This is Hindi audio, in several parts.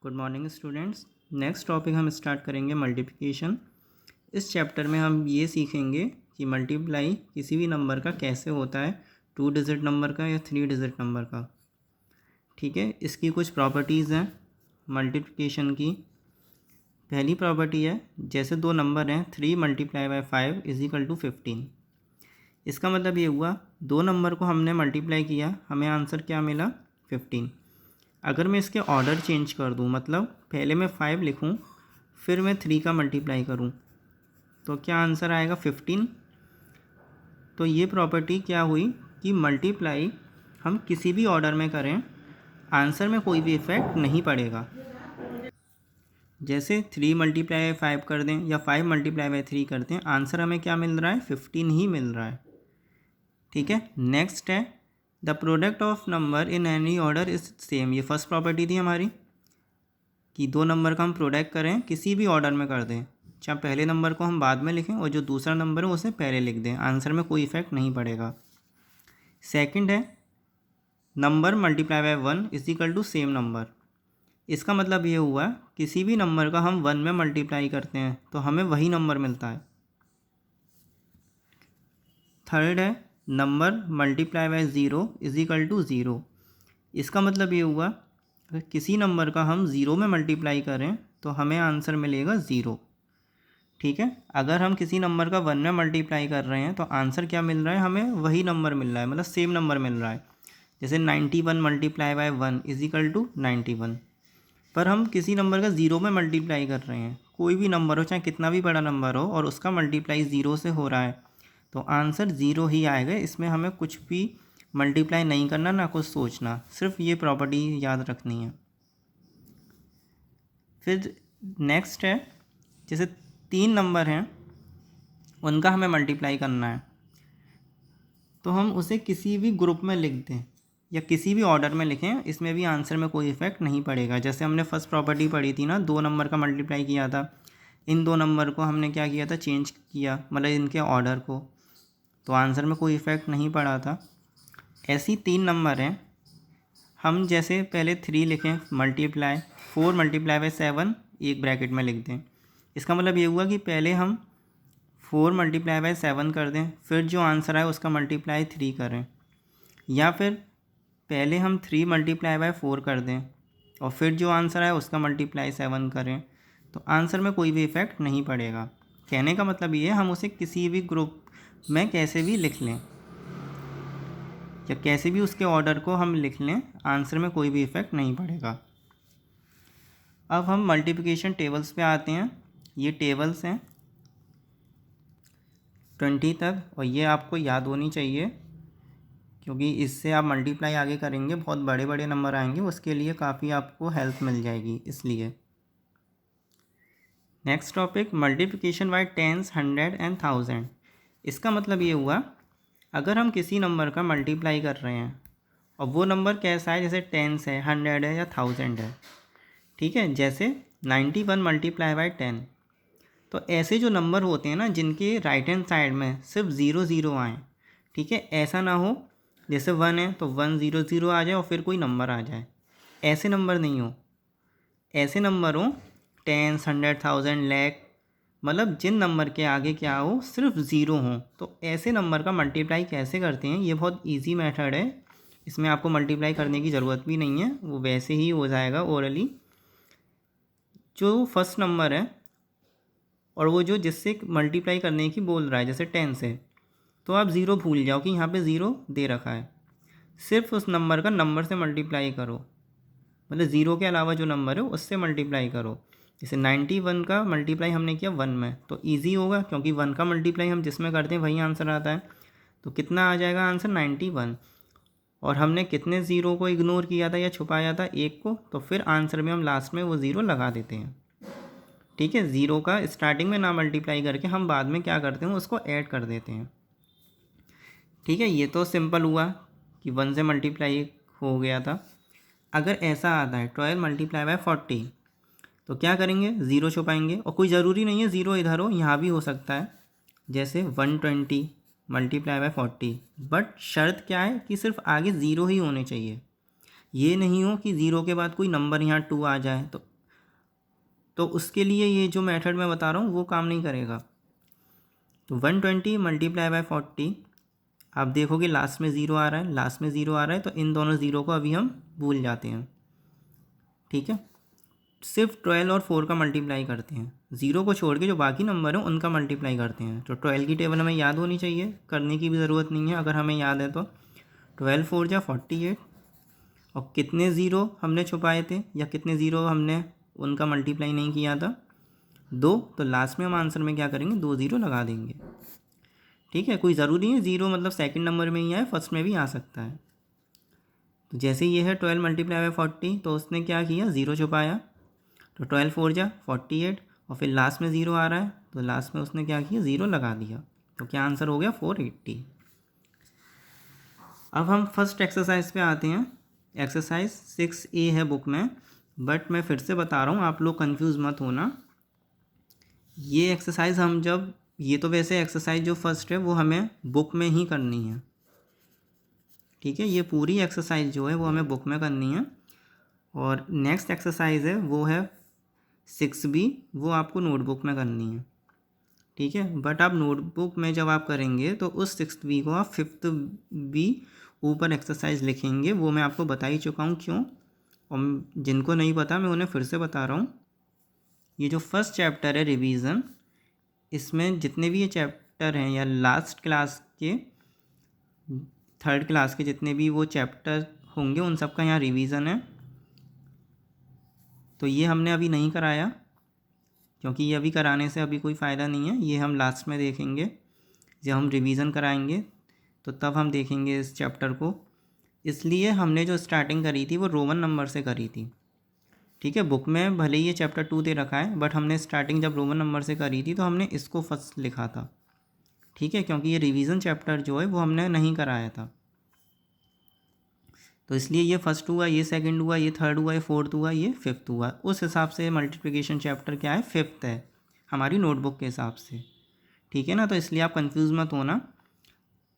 Good morning students. Next topic हम स्टार्ट करेंगे मल्टीप्लिकेशन। इस चैप्टर में हम ये सीखेंगे कि मल्टीप्लाई किसी भी नंबर का कैसे होता है, 2 डिजिट नंबर का या 3 डिजिट नंबर का। ठीक है, इसकी कुछ प्रॉपर्टीज़ हैं मल्टीप्लिकेशन की। पहली प्रॉपर्टी है, जैसे दो नंबर हैं 3 multiply by 5 is equal to 15। इसका मतलब ये हुआ दो नंबर को हमने मल्टीप्लाई किया, हमें आंसर क्या मिला 15। अगर मैं इसके ऑर्डर चेंज कर दूं, मतलब पहले मैं 5 लिखूं फिर मैं 3 का मल्टीप्लाई करूं, तो क्या आंसर आएगा 15। तो ये प्रॉपर्टी क्या हुई कि मल्टीप्लाई हम किसी भी ऑर्डर में करें आंसर में कोई भी इफ़ेक्ट नहीं पड़ेगा। जैसे 3 मल्टीप्लाई बाय 5 कर दें या 5 मल्टीप्लाई बाय 3 कर दें, आंसर हमें क्या मिल रहा है 15 ही मिल रहा है। ठीक है, नेक्स्ट है the product of number in any order is same. ये फर्स्ट प्रॉपर्टी थी हमारी कि दो नंबर का हम प्रोडक्ट करें किसी भी ऑर्डर में कर दें, चाहे पहले नंबर को हम बाद में लिखें और जो दूसरा नंबर है उसे पहले लिख दें, आंसर में कोई इफेक्ट नहीं पड़ेगा। सेकंड है number multiply by 1 is equal to same number. इसका मतलब ये हुआ किसी भी नंबर का हम 1 में मल्टीप्लाई करते हैं तो हमें वही नंबर मिलता है। थर्ड है number multiply by 0 is equal to 0। इसका मतलब ये हुआ अगर किसी नंबर का हम 0 में मल्टीप्लाई करें तो हमें आंसर मिलेगा 0। ठीक है, अगर हम किसी नंबर का 1 में मल्टीप्लाई कर रहे हैं तो आंसर क्या मिल रहा है, हमें वही नंबर मिल रहा है, मतलब सेम नंबर मिल रहा है। जैसे 91 multiply by 1 is equal to 91। पर हम किसी नंबर का 0 में मल्टीप्लाई कर रहे हैं, कोई भी नंबर हो चाहे कितना भी बड़ा नंबर हो और उसका मल्टीप्लाई 0 से हो रहा है तो आंसर 0 ही आएगा। इसमें हमें कुछ भी मल्टीप्लाई नहीं करना, ना कुछ सोचना, सिर्फ ये प्रॉपर्टी याद रखनी है। फिर नेक्स्ट है जैसे 3 नंबर हैं उनका हमें मल्टीप्लाई करना है तो हम उसे किसी भी ग्रुप में लिख दें या किसी भी ऑर्डर में लिखें, इसमें भी आंसर में कोई इफेक्ट नहीं पड़ेगा। जैसे हमने फर्स्ट प्रॉपर्टी पढ़ी थी ना, दो नंबर का मल्टीप्लाई किया था, इन दो नंबर को हमने क्या किया था चेंज किया, मतलब इनके ऑर्डर को, तो आंसर में कोई इफेक्ट नहीं पड़ा था। ऐसी 3 नंबर हैं, हम जैसे पहले 3 लिखें मल्टीप्लाई 4 मल्टीप्लाई बाय 7 एक ब्रैकेट में लिख दें। इसका मतलब ये हुआ कि पहले हम 4 मल्टीप्लाई बाय 7 कर दें, फिर जो आंसर आए उसका मल्टीप्लाई 3 करें, या फिर पहले हम 3 मल्टीप्लाई बाय 4 कर दें और फिर जो आंसर आए उसका मल्टीप्लाई 7 करें, तो आंसर में कोई भी इफ़ेक्ट नहीं पड़ेगा। कहने का मतलब ये है हम उसे किसी भी ग्रुप में कैसे भी लिख लें या कैसे भी उसके ऑर्डर को हम लिख लें, आंसर में कोई भी इफ़ेक्ट नहीं पड़ेगा। अब हम मल्टीप्लिकेशन टेबल्स पे आते हैं। ये टेबल्स हैं 20 तक और ये आपको याद होनी चाहिए क्योंकि इससे आप मल्टीप्लाई आगे करेंगे, बहुत बड़े बड़े नंबर आएंगे, उसके लिए काफ़ी आपको हेल्प मिल जाएगी इसलिए। Next topic multiplication by tens, 100 and 1000। इसका मतलब ये हुआ अगर हम किसी नंबर का मल्टीप्लाई कर रहे हैं और वो नंबर कैसा है, जैसे टेंस है, 100 है या 1000 है। ठीक है, जैसे 91 मल्टीप्लाई बाय 10, तो ऐसे जो नंबर होते हैं ना जिनके राइट हैंड साइड में सिर्फ 0 0 आए, ठीक है, ऐसा ना हो जैसे 1 है तो 1 0 0 आ जाए और फिर कोई नंबर आ जाए, ऐसे नंबर नहीं हो। ऐसे नंबर हो टेंस, 100, 1000, लाख, मतलब जिन नंबर के आगे क्या हो सिर्फ 0 हो, तो ऐसे नंबर का मल्टीप्लाई कैसे करते हैं, ये बहुत इजी मेथड है। इसमें आपको मल्टीप्लाई करने की ज़रूरत भी नहीं है, वो वैसे ही हो जाएगा ओरली। जो फर्स्ट नंबर है और वो जो जिससे मल्टीप्लाई करने की बोल रहा है, जैसे 10 से, तो आप 0 भूल जाओ कि यहाँ पे 0 दे रखा है, सिर्फ उस नंबर का नंबर से मल्टीप्लाई करो, मतलब 0 के अलावा जो नंबर है उससे मल्टीप्लाई करो। जैसे 91 का मल्टीप्लाई हमने किया 1 में, तो ईजी होगा क्योंकि 1 का मल्टीप्लाई हम जिसमें करते हैं वही आंसर आता है, तो कितना आ जाएगा आंसर 91। और हमने कितने ज़ीरो को इग्नोर किया था या छुपाया था, एक को, तो फिर आंसर में हम लास्ट में वो 0 लगा देते हैं। ठीक है, 0 का स्टार्टिंग में ना मल्टीप्लाई करके हम बाद में क्या करते हैं उसको ऐड कर देते हैं। ठीक है, ये तो सिंपल हुआ कि 1 से मल्टीप्लाई हो गया था। अगर ऐसा आता है 12 मल्टीप्लाई बाय 40, तो क्या करेंगे, 0 छुपाएंगे, और कोई ज़रूरी नहीं है 0 इधर हो, यहाँ भी हो सकता है, जैसे 120 मल्टीप्लाई बाय 40, बट शर्त क्या है कि सिर्फ आगे 0 ही होने चाहिए, ये नहीं हो कि 0 के बाद कोई नंबर यहाँ 2 आ जाए, तो तो उसके लिए ये जो मेथड मैं बता रहा हूँ वो काम नहीं करेगा। तो 120 मल्टीप्लाई बाय 40, आप देखोगे लास्ट में ज़ीरो आ रहा है, लास्ट में ज़ीरो आ रहा है, तो इन दोनों ज़ीरो को अभी हम भूल जाते हैं। ठीक है, सिर्फ 12 और 4 का मल्टीप्लाई करते हैं, ज़ीरो को छोड़ के जो बाकी नंबर हैं उनका मल्टीप्लाई करते हैं। तो 12 की टेबल हमें याद होनी चाहिए, करने की भी ज़रूरत नहीं है अगर हमें याद है तो। 12 4 जा 48, और कितने ज़ीरो हमने छुपाए थे या कितने ज़ीरो हमने उनका मल्टीप्लाई नहीं किया था, 2। तो लास्ट में हम आंसर में क्या करेंगे, 2 ज़ीरो लगा देंगे। ठीक है, कोई ज़रूरी है ज़ीरो मतलब सेकंड नंबर में ही आए, फर्स्ट में भी आ सकता है। तो जैसे ये है 12 मल्टीप्लाई बाय 40, तो उसने क्या किया, ज़ीरो छुपाया, तो 12 4 जा 48, और फिर लास्ट में ज़ीरो आ रहा है तो लास्ट में उसने क्या किया, ज़ीरो लगा दिया। तो क्या आंसर हो गया, 480। अब हम फर्स्ट एक्सरसाइज पे आते हैं। एक्सरसाइज 6A है बुक में, बट मैं फिर से बता रहा हूँ, आप लोग कंफ्यूज मत होना। ये एक्सरसाइज हम जब, ये तो वैसे एक्सरसाइज जो फर्स्ट है वो हमें बुक में ही करनी है। ठीक है, ये पूरी एक्सरसाइज जो है वो हमें बुक में करनी है। और नेक्स्ट एक्सरसाइज है वो है 6B, वो आपको नोटबुक में करनी है। ठीक है, बट आप नोटबुक में जब आप करेंगे तो उस 6B को आप 5th B ऊपर एक्सरसाइज लिखेंगे, वो मैं आपको बता ही चुका हूँ क्यों। और जिनको नहीं पता मैं उन्हें फिर से बता रहा हूँ। ये जो फर्स्ट चैप्टर है रिवीजन, इसमें जितने भी ये चैप्टर हैं या लास्ट क्लास के, थर्ड क्लास के जितने भी वो चैप्टर होंगे उन सब का यहाँ रिवीजन है। तो ये हमने अभी नहीं कराया क्योंकि ये अभी कराने से अभी कोई फ़ायदा नहीं है, ये हम लास्ट में देखेंगे। जब हम रिवीजन कराएंगे तो तब हम देखेंगे इस चैप्टर को। इसलिए हमने जो स्टार्टिंग करी थी वो रोमन नंबर से करी थी। ठीक है, बुक में भले ही ये चैप्टर 2 दे रखा है, बट हमने स्टार्टिंग जब रोमन नंबर से करी थी तो हमने इसको फर्स्ट लिखा था। ठीक है, क्योंकि ये रिवीजन चैप्टर जो है वो हमने नहीं कराया था, तो इसलिए ये फर्स्ट हुआ, ये सेकंड हुआ, ये थर्ड हुआ, ये फोर्थ हुआ, ये फिफ्थ हुआ। उस हिसाब से मल्टीप्लिकेशन चैप्टर क्या है, फिफ्थ है हमारी नोटबुक के हिसाब से। ठीक है ना, तो इसलिए आप कंफ्यूज मत होना,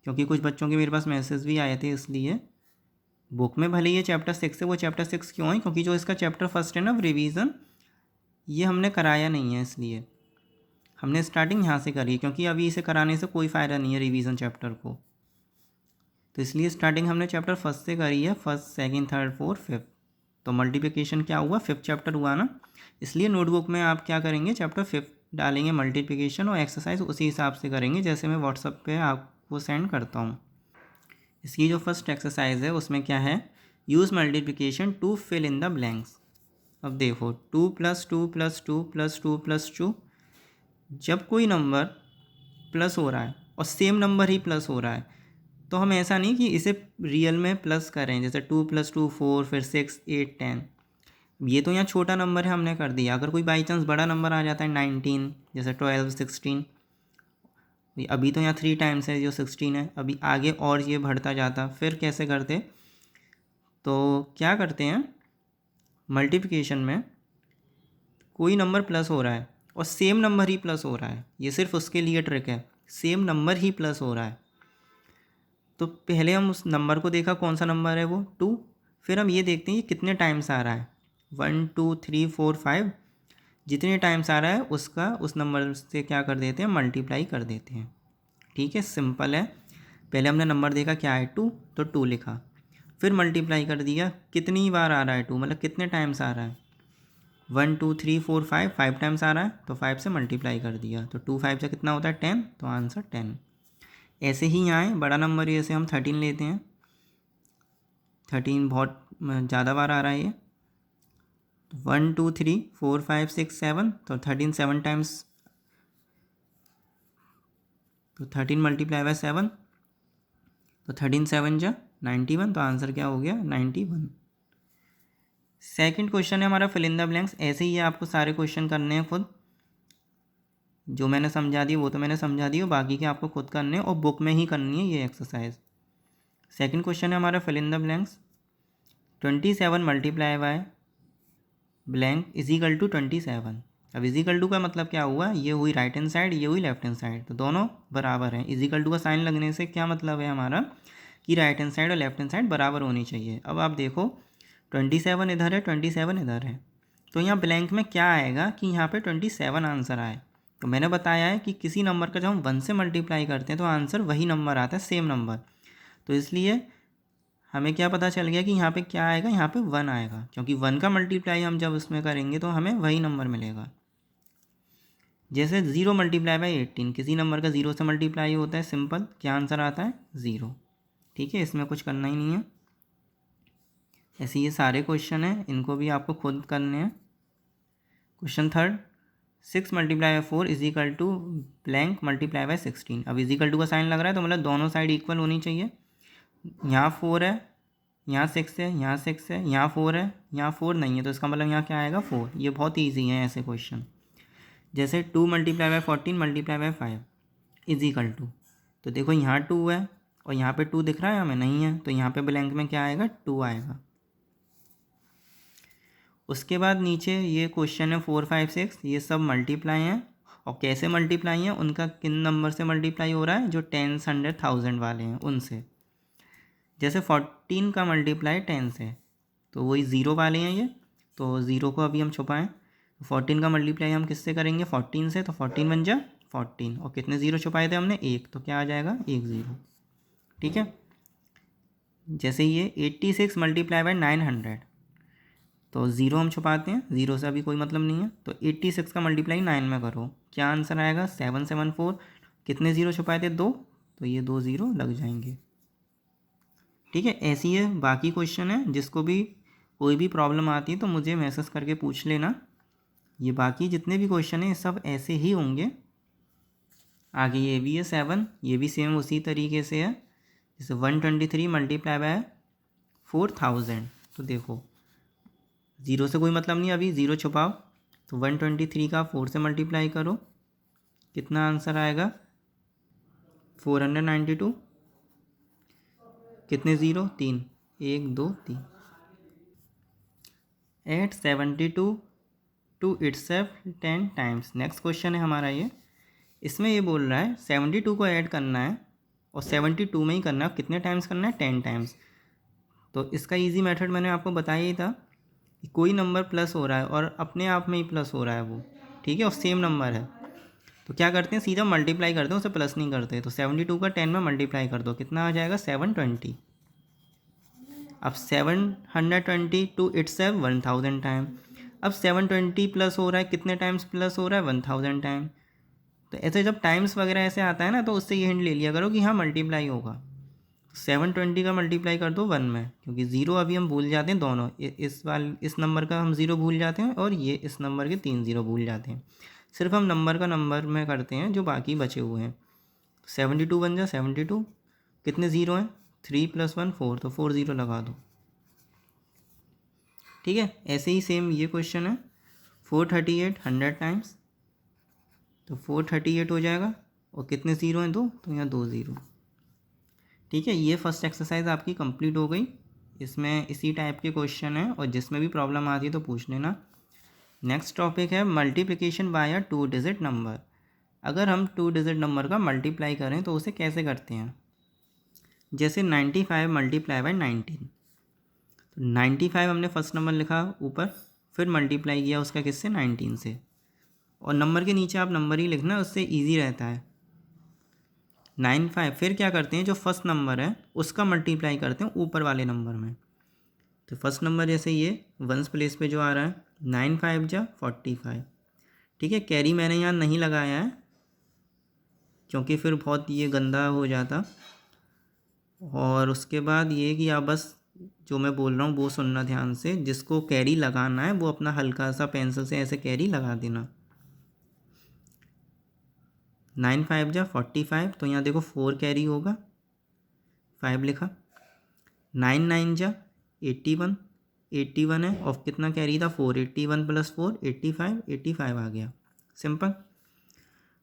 क्योंकि कुछ बच्चों के मेरे पास मैसेज भी आए थे। इसलिए बुक में भले ये चैप्टर 6 है, वो चैप्टर 6 क्यों है, क्योंकि जो इसका चैप्टर फर्स्ट है ना रिवीजन, ये हमने कराया नहीं है, इसलिए हमने स्टार्टिंग यहाँ से करी, क्योंकि अभी इसे कराने से कोई फ़ायदा नहीं है रिवीजन चैप्टर को। तो इसलिए स्टार्टिंग हमने चैप्टर फर्स्ट से करी है, first second third fourth fifth. तो मल्टीप्लिकेशन क्या हुआ, फिफ्थ चैप्टर हुआ ना। इसलिए नोटबुक में आप क्या करेंगे, चैप्टर फिफ्थ डालेंगे मल्टीप्लिकेशन, और एक्सरसाइज उसी हिसाब से करेंगे जैसे मैं व्हाट्सएप पे आपको सेंड करता हूँ। इसकी जो फर्स्ट एक्सरसाइज है उसमें क्या है, use multiplication to fill in the blanks. अब देखो 2 + 2 + 2 + 2 + 2, जब कोई नंबर प्लस हो रहा है और सेम नंबर ही प्लस हो रहा है, तो हम ऐसा नहीं कि इसे रियल में प्लस करें, जैसे 2 + 2 4, फिर 6 8 10। ये तो यहाँ छोटा नंबर है, हमने कर दिया। अगर कोई बाई चांस बड़ा नंबर आ जाता है 19, जैसे 12 16, अभी तो यहाँ 3 टाइम्स है जो 16 है, अभी आगे और ये बढ़ता जाता, फिर कैसे करते, तो क्या करते हैं मल्टीप्लिकेशन में, कोई नंबर प्लस हो रहा है और सेम नंबर ही प्लस हो रहा है, ये सिर्फ उसके लिए ट्रिक है, सेम नंबर ही प्लस हो रहा है। तो पहले हम उस नंबर को देखा कौन सा नंबर है वो 2, फिर हम ये देखते हैं ये कितने टाइम्स आ रहा है, 1 2 3 4 5, जितने टाइम्स आ रहा है उसका उस नंबर से क्या कर देते हैं, मल्टीप्लाई कर देते हैं। ठीक है, सिंपल है। पहले हमने नंबर देखा क्या है 2, तो 2 लिखा, फिर मल्टीप्लाई कर दिया, कितनी बार आ रहा है 2, मतलब कितने टाइम्स आ रहा है, 1 2 3 4 5, 5 टाइम्स आ रहा है, तो 5 से मल्टीप्लाई कर दिया, तो 2 5 से कितना होता है 10, तो आंसर 10। ऐसे ही यहाँ है बड़ा नंबर, जैसे हम 13 लेते हैं, 13 बहुत ज़्यादा बार आ रहा है ये, 1 2 3 4 5 6 7, तो 13 7 टाइम्स, तो 13 मल्टीप्लाई बाय 7, तो 13 7 जा 91, तो आंसर क्या हो गया 91। सेकंड क्वेश्चन है हमारा फिल इन द ब्लैंक्स। ऐसे ही है, आपको सारे क्वेश्चन करने हैं खुद, जो मैंने समझा दी वो तो मैंने समझा दी, और बाकी के आपको खुद करने हैं और बुक में ही करनी है ये एक्सरसाइज। सेकंड क्वेश्चन है हमारा fill in the blanks. 27 multiply by blank is equal to 27। अब इज इक्वल टू का मतलब क्या हुआ, ये हुई राइट हैंड साइड, ये हुई लेफ्ट हैंड साइड, तो दोनों बराबर हैं। इज इक्वल टू का साइन लगने से क्या मतलब है हमारा, कि राइट हैंड साइड और लेफ्ट हैंड साइड बराबर होनी चाहिए। अब आप देखो 27 इधर है, 27 इधर है, तो यहाँ ब्लैंक में क्या आएगा कि यहाँ पे 27 आंसर आए। तो मैंने बताया है कि किसी नंबर का जब हम 1 से मल्टीप्लाई करते हैं तो आंसर वही नंबर आता है, सेम नंबर। तो इसलिए हमें क्या पता चल गया कि यहाँ पे क्या आएगा, यहाँ पे 1 आएगा, क्योंकि 1 का मल्टीप्लाई हम जब उसमें करेंगे तो हमें वही नंबर मिलेगा। जैसे 0 मल्टीप्लाई बाई 18, किसी नंबर का 0 से मल्टीप्लाई होता है, सिंपल, क्या आंसर आता है 0। ठीक है, इसमें कुछ करना ही नहीं है। ऐसे ये सारे क्वेश्चन हैं, इनको भी आपको खुद करने हैं। Question third, 6 multiply by 4 is equal to blank multiply by 16। अब इज इक्वल टू का साइन लग रहा है तो मतलब दोनों साइड इक्वल होनी चाहिए। यहाँ 4 है, यहाँ 6 है, यहाँ 6 है, यहाँ 4 है, यहाँ 4 नहीं है, तो इसका मतलब यहाँ क्या आएगा 4। ये बहुत ईजी है ऐसे क्वेश्चन। जैसे 2 multiply by 14 multiply by 5 is equal to, तो देखो यहाँ 2 है और यहाँ पे 2 दिख रहा है हमें, नहीं है, तो यहाँ पे ब्लैंक में क्या आएगा 2 आएगा। उसके बाद नीचे ये क्वेश्चन है 4, 5, 6, ये सब मल्टीप्लाई हैं, और कैसे मल्टीप्लाई हैं, उनका किन नंबर से मल्टीप्लाई हो रहा है, जो 10, 100, 1000 वाले हैं उनसे। जैसे 14 का मल्टीप्लाई 10 से, तो वही 0 वाले हैं ये, तो 0 को अभी हम छुपाएं। 14 का मल्टीप्लाई हम किससे करेंगे 14 से, तो 14 बन जा 14, और कितने 0 छुपाए थे हमने 1, तो क्या आ जाएगा 1 0। ठीक है। जैसे ये 86 मल्टीप्लाई बाई 900, तो 0 हम छुपाते हैं, 0 से अभी कोई मतलब नहीं है, तो 86 का मल्टीप्लाई 9 में करो, क्या आंसर आएगा 774। कितने 0 छुपाए थे 2, तो ये 2 0 लग जाएंगे। ठीक है, ऐसी है बाकी क्वेश्चन है, जिसको भी कोई भी प्रॉब्लम आती है तो मुझे मैसेज करके पूछ लेना। ये बाकी जितने भी क्वेश्चन हैं सब ऐसे ही होंगे। आगे ये भी है 7, ये भी सेम उसी तरीके से है। जैसे 123 मल्टीप्लाई बाय 4000, तो देखो 0 से कोई मतलब नहीं, अभी 0 छुपाओ, तो 123 का 4 से मल्टीप्लाई करो, कितना आंसर आएगा 492। कितने 0, 3, 1 2 3। Add 72 to itself 10 times. Next question है हमारा ये, इसमें ये बोल रहा है 72 को ऐड करना है और 72 में ही करना है, कितने टाइम्स करना है 10 टाइम्स। तो इसका इजी मेथड मैंने आपको बताया ही था कि कोई नंबर प्लस हो रहा है और अपने आप में ही प्लस हो रहा है वो, ठीक है, और सेम नंबर है, तो क्या करते हैं सीधा मल्टीप्लाई करते हैं, उसे प्लस नहीं करते। तो 72 का 10 में मल्टीप्लाई कर दो, कितना आ जाएगा 720। अब 720 टू इटसेल्फ 1000 टाइम। अब 720 प्लस हो रहा है, कितने टाइम्स प्लस हो रहा है 1000 टाइम। तो ऐसे जब टाइम्स वगैरह ऐसे आता है ना, तो उससे ये हिंट ले लिया करो कि हाँ मल्टीप्लाई होगा। 720 का मल्टीप्लाई कर दो 1 में, क्योंकि 0 अभी हम भूल जाते हैं दोनों, इस नंबर का हम 0 भूल जाते हैं और ये इस नंबर के 3 0 भूल जाते हैं। सिर्फ हम नंबर का नंबर में करते हैं जो बाकी बचे हुए हैं। 72 बन जा 72, कितने 0 हैं 3 + 1 4, तो 4 0 लगा दो। ठीक है, ऐसे ही सेम ये क्वेश्चन है 438 100 टाइम्स, तो 438 हो जाएगा, और कितने 0 हैं 2, तो यहाँ 2 0। ठीक है, ये फर्स्ट एक्सरसाइज आपकी कंप्लीट हो गई। इसमें इसी टाइप के क्वेश्चन है, और जिसमें भी प्रॉब्लम आती है तो पूछ लेना। नेक्स्ट टॉपिक है मल्टीप्लिकेशन बाय अ 2 डिजिट नंबर। अगर हम 2 डिजिट नंबर का मल्टीप्लाई करें तो उसे कैसे करते हैं। जैसे 95 मल्टीप्लाई बाय 19, तो 95 हमने फर्स्ट नंबर लिखा ऊपर, फिर मल्टीप्लाई किया उसका किससे 19 से, और नंबर के नीचे आप नंबर ही लिखना, उससे ईजी रहता है। 95 फिर क्या करते हैं, जो फर्स्ट नंबर है उसका मल्टीप्लाई करते हैं ऊपर वाले नंबर में। तो फर्स्ट नंबर जैसे ये 1s प्लेस पे जो आ रहा है 9 5 जा 45। ठीक है, कैरी मैंने यहाँ नहीं लगाया है क्योंकि फिर बहुत ये गंदा हो जाता। और उसके बाद ये कि आप बस जो मैं बोल रहा हूँ वो सुनना ध्यान से, जिसको कैरी लगाना है वो अपना हल्का सा पेंसिल से ऐसे कैरी लगा देना। 9 5 जा 45, तो यहाँ देखो 4 कैरी होगा, 5 लिखा। 9 9 जा 81, 81 है, और कितना कैरी था 4, 81 + 4 85, 85 आ गया, सिंपल।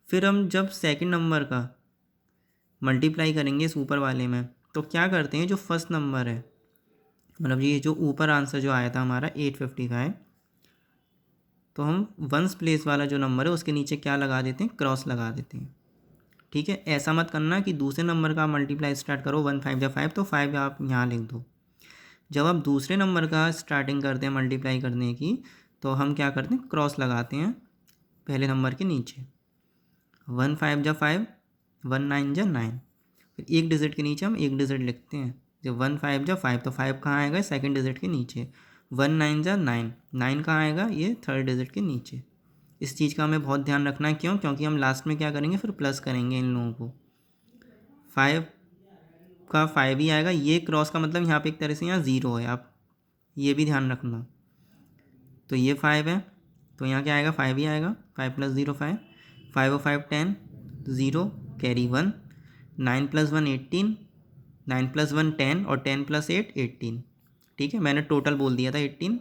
फिर हम जब सेकंड नंबर का मल्टीप्लाई करेंगे इस ऊपर वाले में, तो क्या करते हैं, जो फर्स्ट नंबर है, मतलब ये जो ऊपर आंसर जो आया था हमारा 855, तो हम 1s प्लेस वाला जो नंबर है उसके नीचे क्या लगा देते हैं, क्रॉस लगा देते हैं। ठीक है, ऐसा मत करना कि दूसरे नंबर का मल्टीप्लाई स्टार्ट करो 1 5 जा 5, तो 5 आप यहाँ लिख दो। जब आप दूसरे नंबर का स्टार्टिंग करते हैं मल्टीप्लाई करने की, तो हम क्या करते हैं, क्रॉस लगाते हैं पहले नंबर के नीचे। 1 5 जा 5, 1 9 जा 9, फिर एक डिजिट के नीचे हम एक डिजिट लिखते हैं। जब 1 5 जा 5, तो 5 कहाँ आएगा, सेकंड डिजिट के नीचे। 1 9 जा 9, 9 कहाँ आएगा, ये थर्ड डिजिट के नीचे। इस चीज़ का हमें बहुत ध्यान रखना है, क्यों, क्योंकि हम लास्ट में क्या करेंगे, फिर प्लस करेंगे इन लोगों को। 5 का 5 ही आएगा, ये क्रॉस का मतलब यहाँ पे एक तरह से यहाँ 0 है, आप ये भी ध्यान रखना। तो ये 5 है, तो यहाँ क्या आएगा, 5 ही आएगा। 5 + 0 5, 5 और 5 10, 0 कैरी 1, 9 + 1 18, 9 + 1 10 और 10 + 8 18। ठीक है, मैंने टोटल बोल दिया था 18।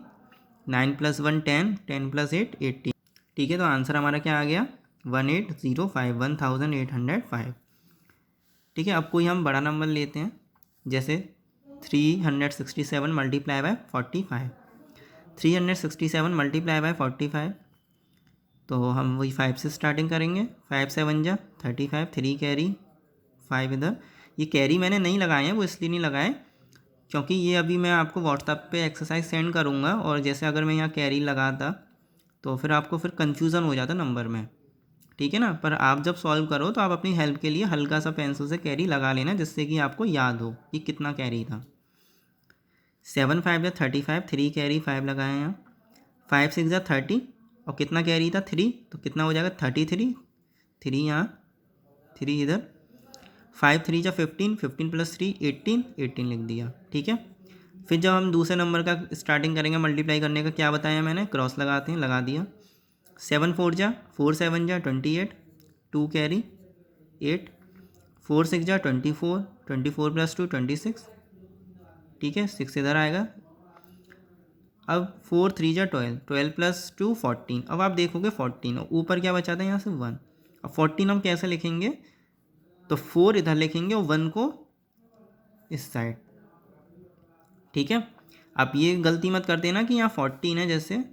9 + 1 10, 10 + 8 18। ठीक है, तो आंसर हमारा क्या आ गया, 1805, 1805। ठीक है, अब कोई हम बड़ा नंबर लेते हैं, जैसे 367 मल्टीप्लाई बाय 45। 367 मल्टीप्लाई बाय 45, तो हम वही 5 से स्टार्टिंग करेंगे। 5 7 जा 35, 3 कैरी 5 इधर। ये कैरी मैंने नहीं लगाए हैं, वो इसलिए नहीं लगाए क्योंकि ये अभी मैं आपको व्हाट्सएप पे एक्सरसाइज सेंड करूँगा, और जैसे अगर मैं यहाँ कैरी लगाता तो फिर आपको फिर कन्फ्यूज़न हो जाता नंबर में। ठीक है ना, पर आप जब सॉल्व करो तो आप अपनी हेल्प के लिए हल्का सा पेंसिल से कैरी लगा लेना, जिससे कि आपको याद हो कि कितना कैरी था। 7 5 जा 35, 3 कैरी 5 लगाए हैं। 5 6 जा 30, और कितना कैरी था, 3, तो कितना हो जाएगा 33, 3 यहाँ, 3 इधर। 5 3 जा 15, 15 + 3 18, 18 लिख दिया। ठीक है, फिर जब हम दूसरे नंबर का स्टार्टिंग करेंगे मल्टीप्लाई करने का, क्या बताया मैंने, क्रॉस लगाते हैं, लगा दिया। 7 4 जा 4 7 जा 28, 2 कैरी 8, 4 6 जा 24, 24 + 2 26। ठीक है, 6 इधर आएगा। अब 4 3 जा 12, 12 + 2 14। अब आप देखोगे 14, और ऊपर क्या बचा था यहाँ से 1। अब 14 हम कैसे लिखेंगे, तो 4 इधर लिखेंगे और 1 को इस साइड। ठीक है, आप ये गलती मत कर देना कि यहाँ 14 है, जैसे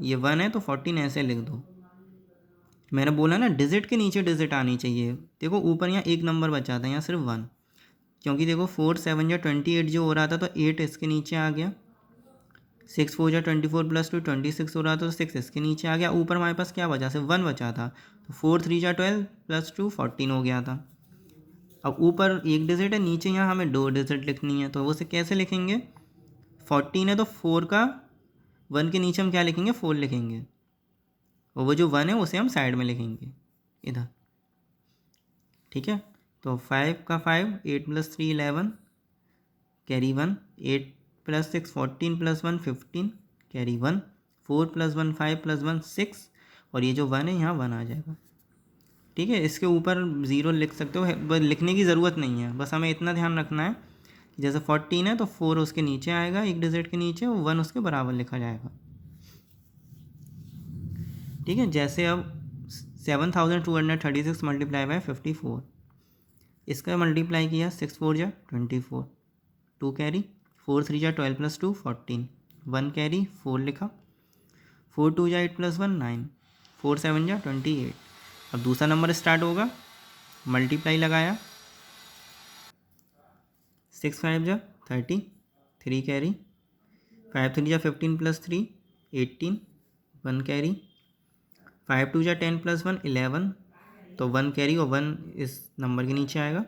ये 1 है तो 14 ऐसे लिख दो। मैंने बोला ना, डिजिट के नीचे डिजिट आनी चाहिए। देखो ऊपर यहाँ एक नंबर बचा था, यहाँ सिर्फ 1, क्योंकि देखो 4 7 जा 28 जो हो रहा था, तो 8 इसके नीचे आ गया। 6 4 जा 24 + 2 26 हो रहा था, तो 6 इसके नीचे आ गया। ऊपर हमारे पास क्या बचा, सिर्फ 1 बचा था, तो 4 3 जा 12 + 2 14 हो गया था। अब ऊपर एक डिजिट है, नीचे यहाँ हमें 2 डिजिट लिखनी है, तो उसे कैसे लिखेंगे, 14 है तो 4 का 1 के नीचे हम क्या लिखेंगे, 4 लिखेंगे, और वो जो 1 है उसे हम साइड में लिखेंगे इधर। ठीक है, तो 5 का 5, 8 + 3 11 कैरी 1, 8 + 6 14 + 1 15 कैरी 1, 4 + 1 5 + 1 6, और ये जो 1 है यहाँ 1 आ जाएगा। ठीक है, इसके ऊपर 0 लिख सकते हो, बस लिखने की ज़रूरत नहीं है, बस हमें इतना ध्यान रखना है कि जैसे 14 है तो 4 उसके नीचे आएगा, एक डिजिट के नीचे, और 1 उसके बराबर लिखा जाएगा। ठीक है, जैसे अब 7236 मल्टीप्लाई बाय 54, इसका मल्टीप्लाई किया, 6 4 जा 24, 2 कैरी, 4 3 जा 12 + 2 14, 1 कैरी 4 लिखा, 4 2 जा 8 + 1 9, 4 7 जा 28। अब दूसरा नंबर स्टार्ट होगा, मल्टीप्लाई लगाया, 6 5 जा 30, 3 कैरी, 5 3 जा 15 + 3 18, 1 कैरी, 5 2 जा 10 + 1 11, तो 1 कैरी और 1 इस नंबर के नीचे आएगा।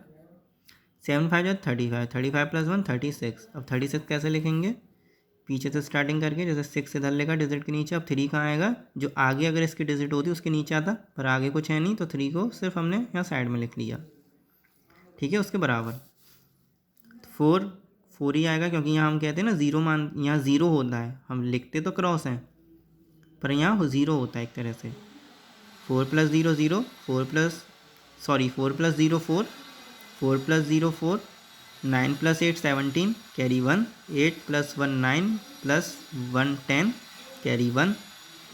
7 5 जा 35, 35 + 1 36। अब 36 कैसे लिखेंगे, पीछे से स्टार्टिंग करके, जैसे 6 इधर लेगा डिजिट के नीचे। अब 3 कहाँ आएगा, जो आगे अगर इसकी डिजिट होती उसके नीचे आता, पर आगे कुछ है नहीं, तो 3 को सिर्फ हमने यहाँ साइड में लिख लिया। ठीक है, उसके बराबर 4 4 ही आएगा, क्योंकि यहाँ हम कहते हैं ना ज़ीरो मान, यहाँ ज़ीरो होता है, हम लिखते तो क्रॉस हैं पर यहाँ ज़ीरो होता है एक तरह से। 4 + 0 0, 4 + 0 4, 4 + 0 4, 9 + 8 17 कैरी 1, 8 + 1 9 + 1 10 कैरी 1,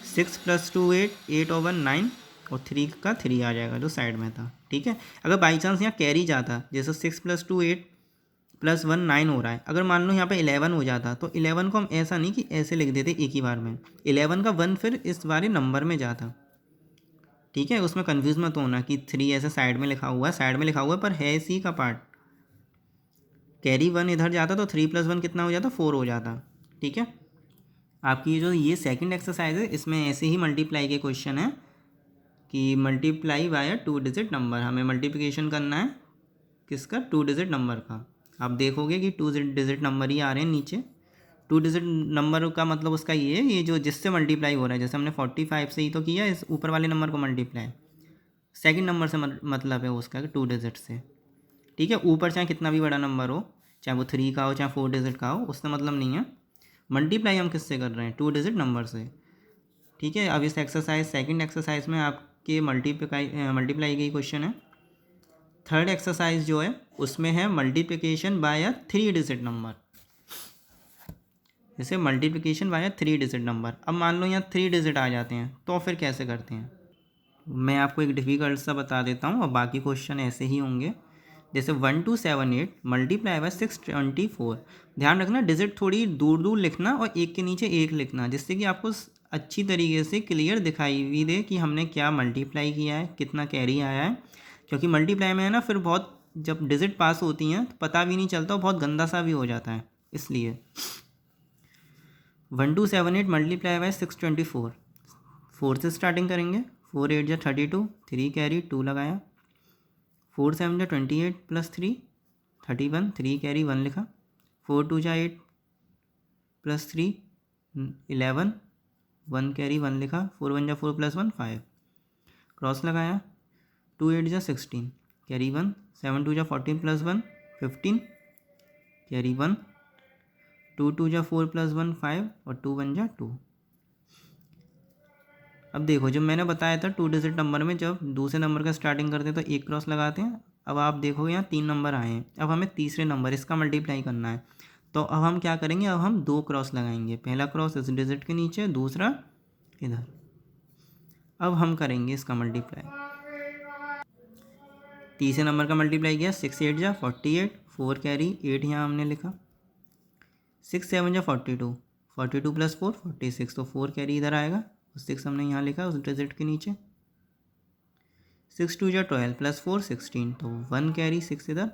6 + 2 8, 8 और 1 9, और 3 का 3 आ जाएगा जो साइड में था। ठीक है, अगर बाई चांस यहाँ कैरी जाता, जैसे 6 + 2 8 + 1 9 हो रहा है, अगर मान लो यहाँ पे 11 हो जाता, तो 11 को हम ऐसा नहीं कि ऐसे लिख देते एक ही बार में, 11 का 1 फिर इस बारे नंबर में जाता। ठीक है, उसमें कन्फ्यूज मत होना कि 3 ऐसे साइड में लिखा हुआ है, साइड में लिखा हुआ है पर है सी का पार्ट। कैरी 1 इधर जाता तो 3 + 1 कितना हो जाता, 4 हो जाता। ठीक है, आपकी जो ये सेकंड एक्सरसाइज है इसमें ऐसे ही मल्टीप्लाई के क्वेश्चन है कि मल्टीप्लाई बाय 2 डिजिट नंबर, हमें मल्टीप्लिकेशन करना है किसका, 2 डिजिट नंबर का। आप देखोगे कि 2 डिजिट नंबर ही आ रहे हैं नीचे। 2 डिजिट नंबर का मतलब उसका ये है, ये जो जिससे मल्टीप्लाई हो रहा है, जैसे हमने 45 से ही तो किया इस ऊपर वाले नंबर को मल्टीप्लाई, सेकंड नंबर से मतलब है उसका 2 डिजिट से। ठीक है, ऊपर चाहे कितना भी बड़ा नंबर हो, चाहे वो 3 का हो चाहे 4 डिजिट का हो, उससे मतलब नहीं है। मल्टीप्लाई हम किससे कर रहे हैं, 2 डिजिट नंबर से। ठीक है, अब इस एक्सरसाइज सेकंड एक्सरसाइज में आपके मल्टीप्लाई का ही क्वेश्चन है। थर्ड एक्सरसाइज जो है उसमें है मल्टीप्लिकेशन बाय अ 3 डिजिट नंबर। जैसे मल्टीप्लिकेशन बाय 3 डिजिट नंबर। अब मान लो यहाँ 3 डिजिट आ जाते हैं तो फिर कैसे करते हैं, मैं आपको एक डिफ़िकल्ट सा बता देता हूँ और बाकी क्वेश्चन ऐसे ही होंगे। जैसे 1278 मल्टीप्लाई बाय 624। ध्यान रखना डिजिट थोड़ी दूर दूर लिखना और एक के नीचे एक लिखना, जिससे कि आपको अच्छी तरीके से क्लियर दिखाई भी दे कि हमने क्या मल्टीप्लाई किया है, कितना कैरी आया है। क्योंकि मल्टीप्लाई में है ना, फिर बहुत जब डिजिट पास होती हैं तो पता भी नहीं चलता और बहुत गंदा सा भी हो जाता है, इसलिए 1278 मल्टीप्लाई बाय 624। 4 से स्टार्टिंग करेंगे। 4 8 जा 32, 3 कैरी 2 लगाया। 4 7 जा 28 प्लस 3 31, 3 कैरी 1 लिखा। 4 2 जा 8 प्लस 3 11, 1 कैरी 1 लिखा। 4 1 जा 4 प्लस 1 5, क्रॉस लगाया। 2 8 जा 16 कैरी 1। 7 2 जा 14 प्लस 1 15 कैरी 1। 2 2 जा 4 प्लस 1 5 और 2 1 जा 2। अब देखो, जब मैंने बताया था 2 डिजिट नंबर में जब दूसरे नंबर का स्टार्टिंग करते हैं तो एक क्रॉस लगाते हैं। अब आप देखोगे यहाँ 3 नंबर आए हैं, अब हमें तीसरे नंबर इसका मल्टीप्लाई करना है। तो अब हम क्या करेंगे, अब हम 2 क्रॉस लगाएंगे। पहला क्रॉस इस डिजिट के नीचे, दूसरा इधर। अब हम करेंगे इसका मल्टीप्लाई। तीसरे नंबर का मल्टीप्लाई किया। 6 8 जा 48, 4 कैरी 8 यहाँ हमने लिखा। 6 7 जा 42, 42 प्लस 4 46, तो 4 कैरी इधर आएगा। 6 हमने यहाँ लिखा उस डिजिट के नीचे। 6 2 जा 12 प्लस 4 16, तो 1 कैरी 6 इधर।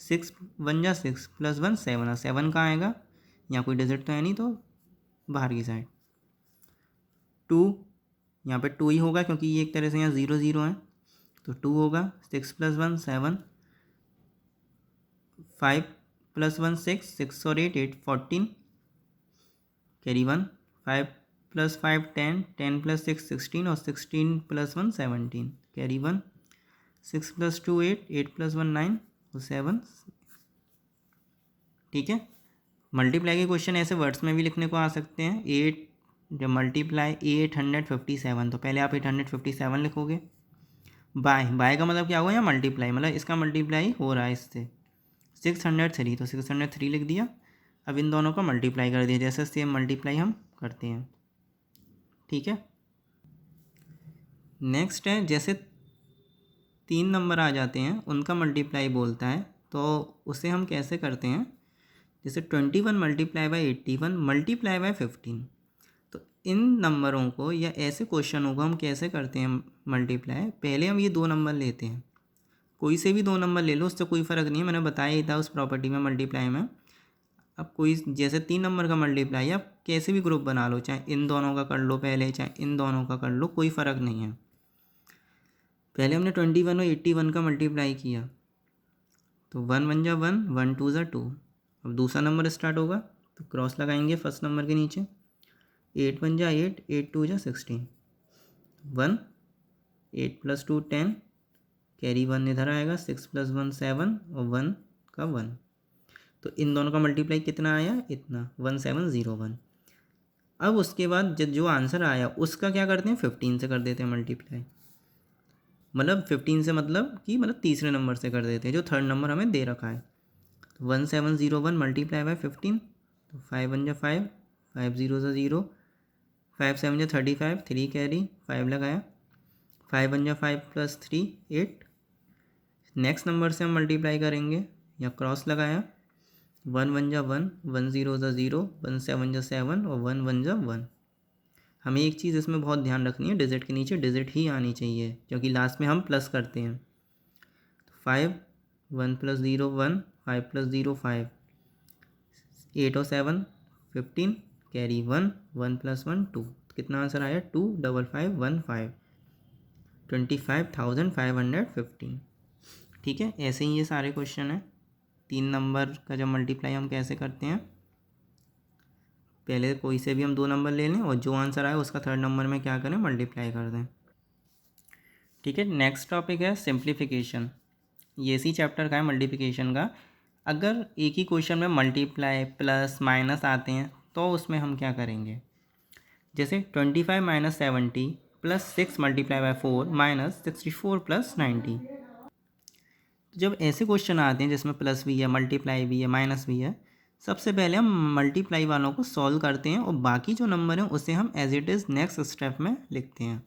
6 1 जा 6 प्लस 1 7, 7 कहाँ आएगा, यहाँ कोई डिजिट तो है नहीं तो बाहर की साइड। 2 यहाँ पे 2 ही होगा क्योंकि ये एक तरह से यहाँ 0 0 है, तो 2 होगा। 6 प्लस 1 7, 5 प्लस 1 6, 6 और 8 8 14 कैरी 1। 5 प्लस 5 10, 10 प्लस 6 16 और 16 प्लस 1 17 कैरी 1। 6 प्लस 2 8, 8 प्लस 1 9 और 7। ठीक है, मल्टीप्लाई के क्वेश्चन ऐसे वर्ड्स में भी लिखने को आ सकते हैं। 8 जब मल्टीप्लाई 857, तो पहले आप 857 लिखोगे। बाय का मतलब क्या हुआ, यहाँ मल्टीप्लाई मतलब इसका मल्टीप्लाई हो रहा है इससे। 603, तो 603 लिख दिया। अब इन दोनों का मल्टीप्लाई कर दिया, जैसे सेम मल्टीप्लाई हम करते हैं। ठीक है, नेक्स्ट है जैसे 3 नंबर आ जाते हैं उनका मल्टीप्लाई बोलता है, तो उसे हम कैसे करते हैं। जैसे 21 मल्टीप्लाई बाई 81 मल्टीप्लाई बाई 15। तो इन नंबरों को या ऐसे क्वेश्चनों को हम कैसे करते हैं मल्टीप्लाई। पहले हम ये 2 नंबर लेते हैं, कोई से भी 2 नंबर ले लो, उससे कोई फ़र्क नहीं है, मैंने बताया ही था उस प्रॉपर्टी में मल्टीप्लाई में। अब कोई जैसे 3 नंबर का मल्टीप्लाई आप कैसे भी ग्रुप बना लो, चाहे इन दोनों का कर लो पहले, चाहे इन दोनों का कर लो, कोई फ़र्क नहीं है। पहले हमने 21 और 81 का मल्टीप्लाई किया, तो 1 1 जा 1, 1 2 जा 2। अब दूसरा नंबर स्टार्ट होगा तो क्रॉस लगाएंगे फर्स्ट नंबर के नीचे। 8 1 जा 8, 8 2 जा 16, 1 8 प्लस 2 10 कैरी 1 इधर आएगा। 6 प्लस 1 7 और 1 का 1, तो इन दोनों का मल्टीप्लाई कितना आया, इतना 1701। अब उसके बाद जो आंसर आया उसका क्या करते हैं, 15 से कर देते हैं मल्टीप्लाई। मतलब 15 से मतलब कि तीसरे नंबर से कर देते हैं जो थर्ड नंबर हमें दे रखा है। तो 1701 मल्टीप्लाई बाय 15, तो 5 1 जा 5, 5 0 जा 0, 5 7 जा 35, 3 कैरी 5 लगाया। 5 1 जा 5 प्लस 3 8। नेक्स्ट नंबर से हम मल्टीप्लाई करेंगे या क्रॉस लगाया। 1 1 जा 1, 1 0 जा 0, 1 7 जा 7 और 1 1 जा 1। हमें एक चीज़ इसमें बहुत ध्यान रखनी है, डिजिट के नीचे डिजिट ही आनी चाहिए क्योंकि लास्ट में हम प्लस करते हैं। 5 1 प्लस 0 1, 5 प्लस 0 5, 8 और 7 15 कैरी 1, 1 + 1 2, कितना आंसर आया 25515, 25,515। ठीक है, ऐसे ही ये सारे क्वेश्चन हैं। 3 नंबर का जब मल्टीप्लाई हम कैसे करते हैं, पहले कोई से भी हम 2 नंबर ले लें और जो आंसर आए उसका थर्ड नंबर में क्या करें, मल्टीप्लाई कर दें। ठीक है, नेक्स्ट टॉपिक है सिंप्लीफिकेशन। ये इसी चैप्टर का है, मल्टीप्लिकेशन का। अगर एक ही क्वेश्चन में मल्टीप्लाई प्लस माइनस आते हैं तो उसमें हम क्या करेंगे, जैसे 25 - 70 + 6 × 4 - 64 + 90। जब ऐसे क्वेश्चन आते हैं जिसमें प्लस भी है, मल्टीप्लाई भी है, माइनस भी है, सबसे पहले हम मल्टीप्लाई वालों को सॉल्व करते हैं और बाकी जो नंबर हैं उसे हम as it is next step में लिखते हैं।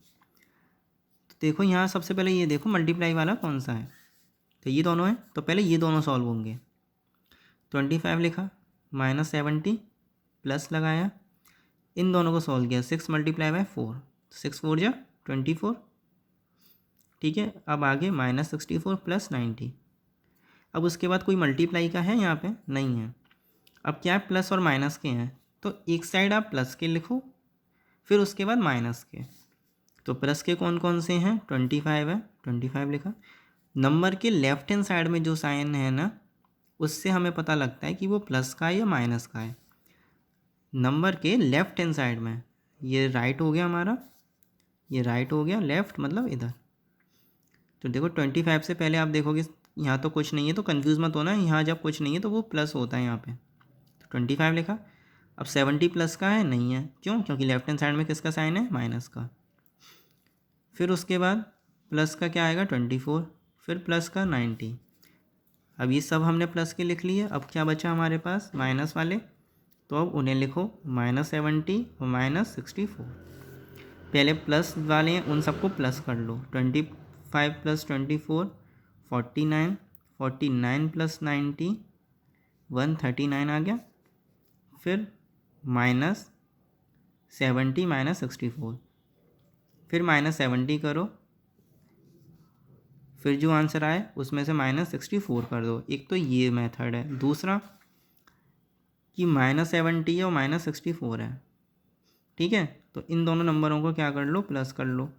तो देखो यहाँ सबसे पहले ये देखो मल्टीप्लाई वाला कौन सा है, तो ये दोनों हैं, तो पहले ये दोनों सॉल्व होंगे। 25 लिखा, -70 प्लस लगाया, इन दोनों को सॉल्व किया, 6 × 4, 6 4 जा 24। ठीक है, अब आगे -64 + 90। अब उसके बाद कोई मल्टीप्लाई का है यहाँ पे नहीं है। अब क्या है, प्लस और माइनस के हैं, तो एक साइड आप प्लस के लिखो, फिर उसके बाद माइनस के। तो प्लस के कौन कौन से हैं, 25 है, 25 लिखा। नंबर के लेफ्ट हैंड साइड में जो साइन है ना, उससे हमें पता लगता है कि वो प्लस का है या माइनस का है। नंबर के लेफ्ट हैंड साइड में, ये राइट हो गया हमारा, ये राइट हो गया, लेफ्ट मतलब इधर। तो देखो 25 से पहले आप देखोगे यहाँ तो कुछ नहीं है, तो कंफ्यूज मत होना, यहाँ जब कुछ नहीं है तो वो प्लस होता है यहाँ पे। तो 25 लिखा। अब 70 प्लस का है नहीं है, क्यों, क्योंकि लेफ्ट हैंड साइड में किसका साइन है, माइनस का। फिर उसके बाद प्लस का क्या आएगा 24, फिर प्लस का 90। अब ये सब हमने प्लस के लिख लिए, अब क्या बचा हमारे पास माइनस वाले, तो अब उन्हें लिखो, -70 और -64। पहले प्लस वाले हैं उन सबको प्लस कर लो, 25 + 24 49, 49 + 90 139 आ गया। फिर -70 - 64, फिर -70 करो, फिर जो आंसर आए उसमें से -64 कर दो। एक तो ये मेथड है। दूसरा कि -70 है और -64 है, ठीक है, तो इन दोनों नंबरों को क्या कर लो, प्लस कर लो,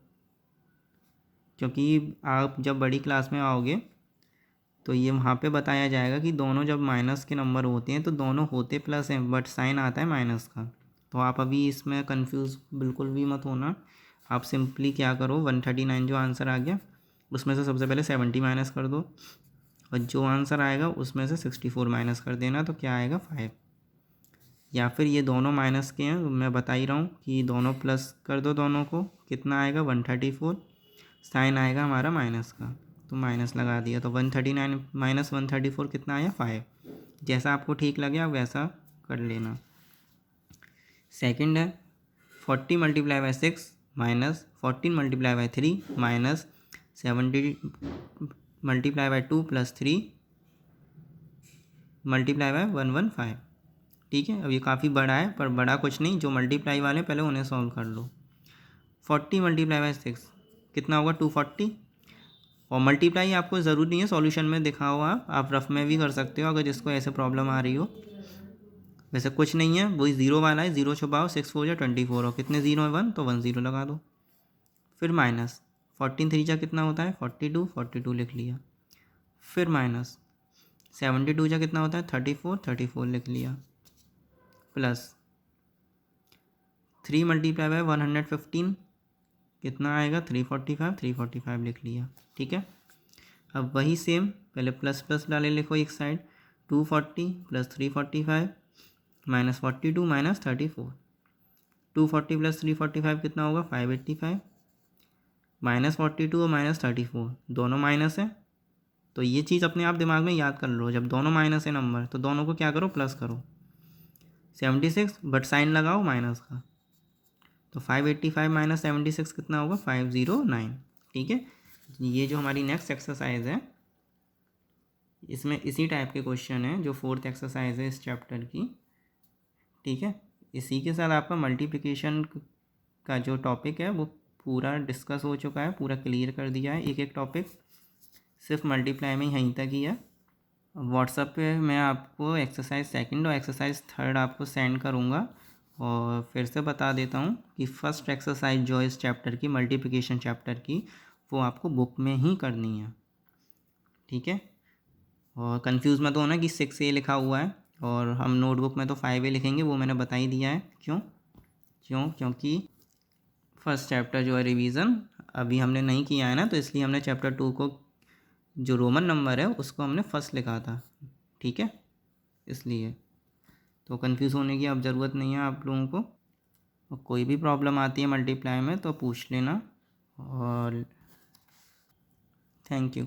क्योंकि आप जब बड़ी क्लास में आओगे तो ये वहाँ पे बताया जाएगा कि दोनों जब माइनस के नंबर होते हैं तो दोनों होते प्लस हैं, बट साइन आता है माइनस का। तो आप अभी इसमें कंफ्यूज बिल्कुल भी मत होना। आप सिंपली क्या करो, 139 जो आंसर आ गया उसमें से सबसे पहले 70 माइनस कर दो, और जो आंसर आएगा उसमें से 64 माइनस कर देना, तो क्या आएगा 5। या फिर ये दोनों माइनस के हैं, मैं बता ही रहा हूँ कि दोनों प्लस कर दो, दोनों को कितना आएगा 134, साइन आएगा हमारा माइनस का, तो माइनस लगा दिया, तो 139 - 134 कितना आया 5। जैसा आपको ठीक लगे आप वैसा कर लेना। सेकंड है 40 × 6 -14 × 3 -70 × 2 + 3 × 115। ठीक है, अब ये काफ़ी बड़ा है, पर बड़ा कुछ नहीं, जो मल्टीप्लाई वाले पहले उन्हें सॉल्व कर लो। 40 × 6 कितना होगा 240, और मल्टीप्लाई आपको ज़रूरी नहीं है सॉल्यूशन में दिखा हो, आप रफ में भी कर सकते हो अगर जिसको ऐसे प्रॉब्लम आ रही हो। वैसे कुछ नहीं है, वही ज़ीरो वाला है, ज़ीरो छुपाओ, 6 4 = 24, और कितने ज़ीरो है 1, तो 1 0 लगा दो। फिर माइनस 14 3 जा कितना होता है 42, 42 लिख लिया। फिर माइनस 72 जा कितना होता है 34, 34 लिख लिया। प्लस 3 × 115 कितना आएगा 345, 345 लिख लिया। ठीक है, अब वही सेम पहले प्लस प्लस डाले लिखो एक साइड, 240 + 345 -42 -34, 240 + 345 कितना होगा 585, -42 और -34 दोनों माइनस है, तो ये चीज़ अपने आप दिमाग में याद कर लो, जब दोनों माइनस है नंबर तो दोनों को क्या करो प्लस करो। 76 बट साइन लगाओ माइनस का, तो 585 - 76 कितना होगा 509। ठीक है, ये जो हमारी नेक्स्ट एक्सरसाइज है इसमें इसी टाइप के क्वेश्चन हैं जो 4th एक्सरसाइज है इस चैप्टर की। ठीक है, इसी के साथ आपका मल्टीप्लिकेशन का जो टॉपिक है वो पूरा डिस्कस हो चुका है, पूरा क्लियर कर दिया है। एक एक टॉपिक सिर्फ मल्टीप्लाई में यहीं तक ही है। व्हाट्सएप पे मैं आपको एक्सरसाइज सेकंड और एक्सरसाइज थर्ड आपको सेंड करूँगा, और फिर से बता देता हूँ कि फर्स्ट एक्सरसाइज जो इस चैप्टर की, मल्टीप्लिकेशन चैप्टर की, वो आपको बुक में ही करनी है, ठीक है। और कंफ्यूज मत होना कि 6A लिखा हुआ है और हम नोटबुक में तो 5A लिखेंगे, वो मैंने बता ही दिया है। क्योंकि फर्स्ट चैप्टर जो है रिवीजन अभी हमने नहीं किया है ना, तो इसलिए हमने चैप्टर 2 को जो रोमन नंबर है उसको हमने फर्स्ट लिखा था, ठीक है। इसलिए तो कंफ्यूज होने की अब ज़रूरत नहीं है आप लोगों को। और कोई भी प्रॉब्लम आती है मल्टीप्लाई में तो पूछ लेना। और थैंक यू।